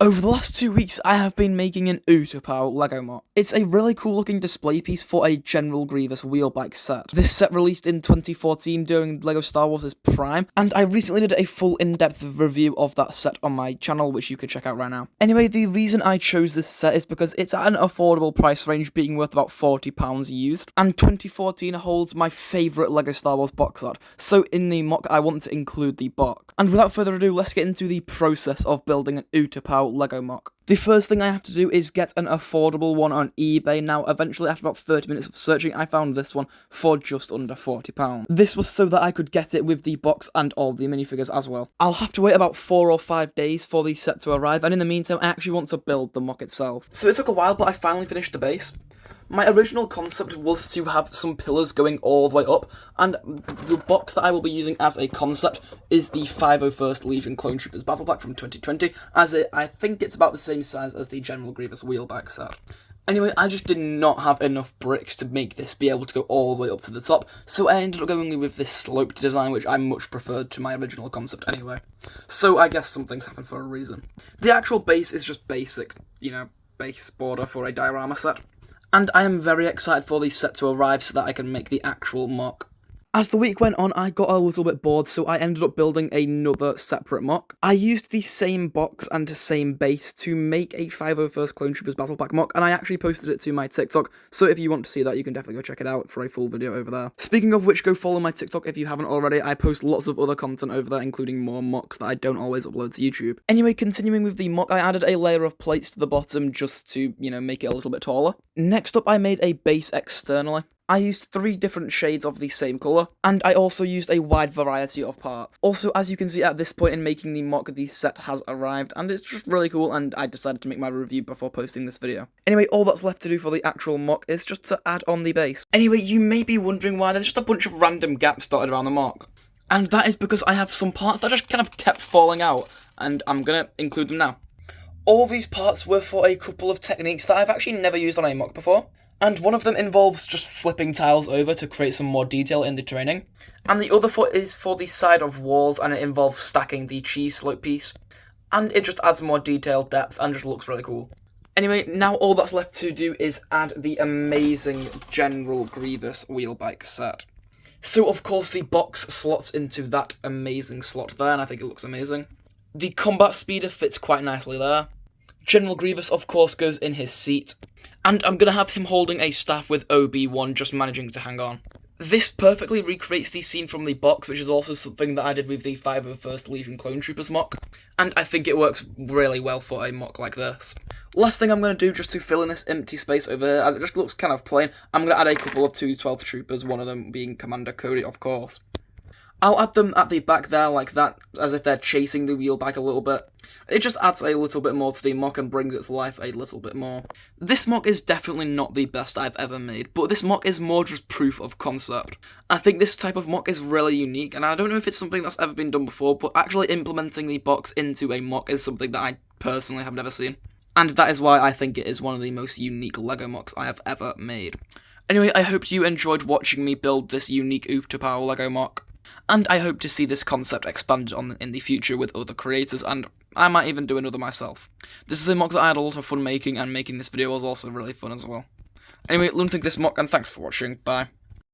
Over the last 2 weeks, I have been making an Utapau Lego mock. It's a really cool looking display piece for a General Grievous wheelbike set. This set released in 2014 during LEGO Star Wars' Prime, and I recently did a full in-depth review of that set on my channel, which you can check out right now. Anyway, the reason I chose this set is because it's at an affordable price range, being worth about £40 used, and 2014 holds my favourite LEGO Star Wars box art, so in the mock I want to include the box. And without further ado, let's get into the process of building an Utapau Lego mock. The first thing I have to do is get an affordable one on eBay. Now, eventually, after about 30 minutes of searching, I found this one for just under £40. This was so that I could get it with the box and all the minifigures as well. I'll have to wait about 4 or 5 days for the set to arrive, and in the meantime, I actually want to build the mock itself. So it took a while, but I finally finished the base. My original concept was to have some pillars going all the way up, and the box that I will be using as a concept is the 501st Legion Clone Troopers Battle Pack from 2020, I think it's about the same size as the General Grievous wheelbike set. Anyway, I just did not have enough bricks to make this be able to go all the way up to the top, so I ended up going with this sloped design, which I much preferred to my original concept anyway. So I guess some things happen for a reason. The actual base is just basic, base border for a diorama set. And I am very excited for the set to arrive so that I can make the actual mock. As the week went on, I got a little bit bored, so I ended up building another separate mock. I used the same box and the same base to make a 501st Clone Troopers Battle Pack mock, and I actually posted it to my TikTok, so if you want to see that, you can definitely go check it out for a full video over there. Speaking of which, go follow my TikTok if you haven't already. I post lots of other content over there, including more mocks that I don't always upload to YouTube. Anyway, continuing with the mock, I added a layer of plates to the bottom just to, make it a little bit taller. Next up, I made a base externally. I used 3 different shades of the same colour, and I also used a wide variety of parts. Also, as you can see at this point in making the mock, the set has arrived, and it's just really cool, and I decided to make my review before posting this video. Anyway, all that's left to do for the actual mock is just to add on the base. Anyway, you may be wondering why there's just a bunch of random gaps dotted around the mock. And that is because I have some parts that just kind of kept falling out, and I'm gonna include them now. All these parts were for a couple of techniques that I've actually never used on a mock before. And one of them involves just flipping tiles over to create some more detail in the terraining. And the other foot is for the side of walls, and it involves stacking the cheese slope piece. And it just adds more detail, depth, and just looks really cool. Anyway, now all that's left to do is add the amazing General Grievous wheelbike set. So of course the box slots into that amazing slot there, and I think it looks amazing. The combat speeder fits quite nicely there. General Grievous, of course, goes in his seat, and I'm going to have him holding a staff with OB1 just managing to hang on. This perfectly recreates the scene from the box, which is also something that I did with the 501st Legion Clone Troopers mock, and I think it works really well for a mock like this. Last thing I'm going to do, just to fill in this empty space over here, as it just looks kind of plain, I'm going to add a couple of 212th Troopers, one of them being Commander Cody, of course. I'll add them at the back there like that, as if they're chasing the wheelbike a little bit. It just adds a little bit more to the mock and brings it to life a little bit more. This mock is definitely not the best I've ever made, but this mock is more just proof of concept. I think this type of mock is really unique, and I don't know if it's something that's ever been done before, but actually implementing the box into a mock is something that I personally have never seen. And that is why I think it is one of the most unique LEGO mocks I have ever made. Anyway, I hope you enjoyed watching me build this unique Utapau LEGO mock. And I hope to see this concept expanded on in the future with other creators, and I might even do another myself. This is a mock that I had a lot of fun making, and making this video was also really fun as well. Anyway, think this mock, and thanks for watching, bye.